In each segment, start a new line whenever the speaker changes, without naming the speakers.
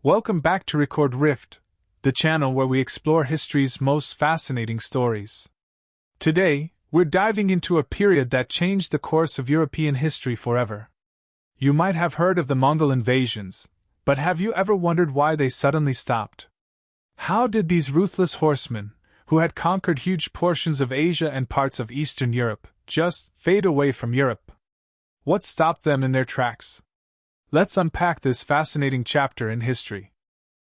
Welcome back to Record Rift, the channel where we explore history's most fascinating stories. Today, we're diving into a period that changed the course of European history forever. You might have heard of the Mongol invasions, but have you ever wondered why they suddenly stopped? How did these ruthless horsemen, who had conquered huge portions of Asia and parts of Eastern Europe, just fade away from Europe? What stopped them in their tracks? Let's unpack this fascinating chapter in history.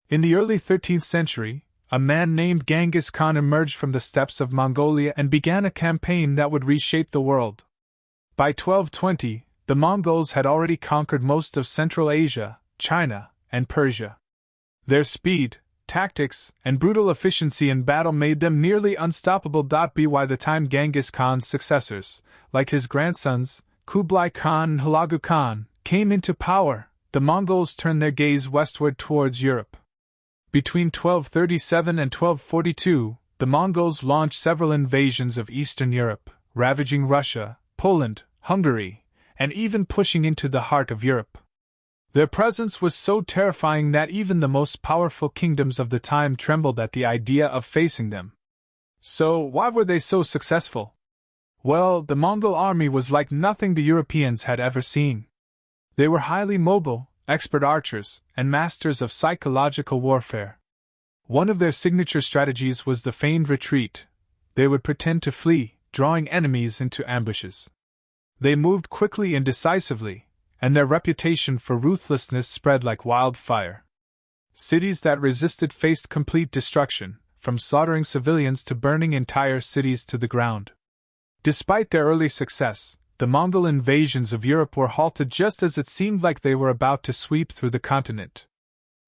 In the early 13th century, a man named Genghis Khan emerged from the steppes of Mongolia and began a campaign that would reshape the world. By 1220, the Mongols had already conquered most of Central Asia, China, and Persia. Their speed, tactics, and brutal efficiency in battle made them nearly unstoppable. By the time Genghis Khan's successors, like his grandsons, Kublai Khan and Hulagu Khan, came into power, the Mongols turned their gaze westward towards Europe. Between 1237 and 1242, the Mongols launched several invasions of Eastern Europe, ravaging Russia, Poland, Hungary, and even pushing into the heart of Europe. Their presence was so terrifying that even the most powerful kingdoms of the time trembled at the idea of facing them. So, why were they so successful? Well, the Mongol army was like nothing the Europeans had ever seen. They were highly mobile, expert archers, and masters of psychological warfare. One of their signature strategies was the feigned retreat. They would pretend to flee, drawing enemies into ambushes. They moved quickly and decisively, and their reputation for ruthlessness spread like wildfire. Cities that resisted faced complete destruction, from slaughtering civilians to burning entire cities to the ground. Despite their early success, the Mongol invasions of Europe were halted just as it seemed like they were about to sweep through the continent.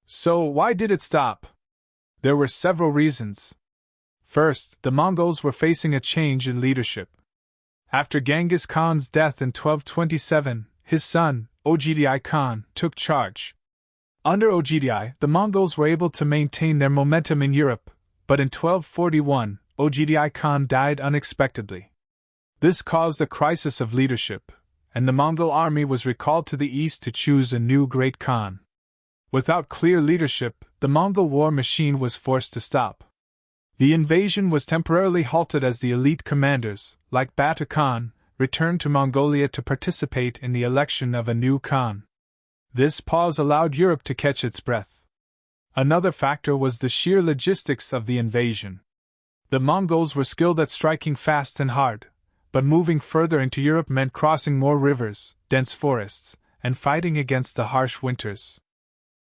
So, why did it stop? There were several reasons. First, the Mongols were facing a change in leadership. After Genghis Khan's death in 1227, his son, Ogdi Khan, took charge. Under Ogdi, the Mongols were able to maintain their momentum in Europe, but in 1241, Ogdi Khan died unexpectedly. This caused a crisis of leadership, and the Mongol army was recalled to the east to choose a new great Khan. Without clear leadership, the Mongol war machine was forced to stop. The invasion was temporarily halted as the elite commanders, like Batu Khan, returned to Mongolia to participate in the election of a new Khan. This pause allowed Europe to catch its breath. Another factor was the sheer logistics of the invasion. The Mongols were skilled at striking fast and hard, but moving further into Europe meant crossing more rivers, dense forests, and fighting against the harsh winters.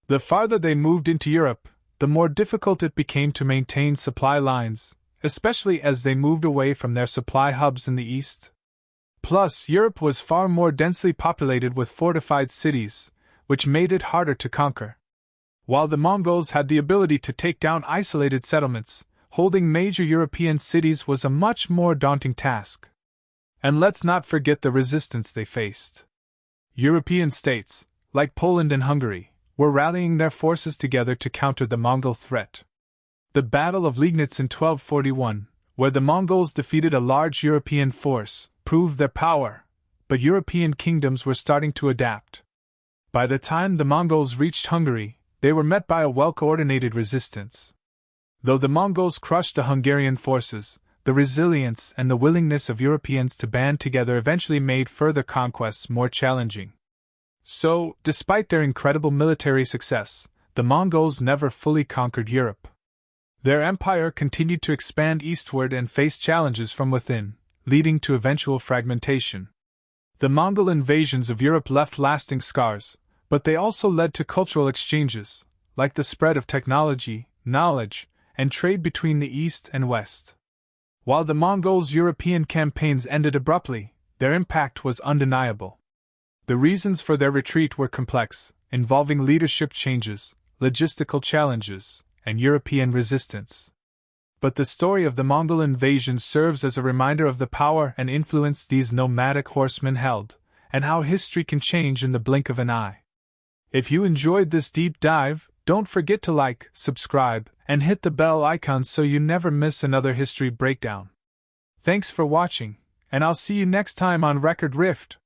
The farther they moved into Europe, the more difficult it became to maintain supply lines, especially as they moved away from their supply hubs in the east. Plus, Europe was far more densely populated with fortified cities, which made it harder to conquer. While the Mongols had the ability to take down isolated settlements, holding major European cities was a much more daunting task. And let's not forget the resistance they faced. European states, like Poland and Hungary, were rallying their forces together to counter the Mongol threat. The Battle of Liegnitz in 1241, where the Mongols defeated a large European force, proved their power, but European kingdoms were starting to adapt. By the time the Mongols reached Hungary, they were met by a well-coordinated resistance. Though the Mongols crushed the Hungarian forces, the resilience and the willingness of Europeans to band together eventually made further conquests more challenging. So, despite their incredible military success, the Mongols never fully conquered Europe. Their empire continued to expand eastward and face challenges from within, leading to eventual fragmentation. The Mongol invasions of Europe left lasting scars, but they also led to cultural exchanges, like the spread of technology, knowledge, and trade between the East and West. While the Mongols' European campaigns ended abruptly, their impact was undeniable. The reasons for their retreat were complex, involving leadership changes, logistical challenges, and European resistance. But the story of the Mongol invasion serves as a reminder of the power and influence these nomadic horsemen held, and how history can change in the blink of an eye. If you enjoyed this deep dive, don't forget to like, subscribe, and hit the bell icon so you never miss another history breakdown. Thanks for watching, and I'll see you next time on Record Rift.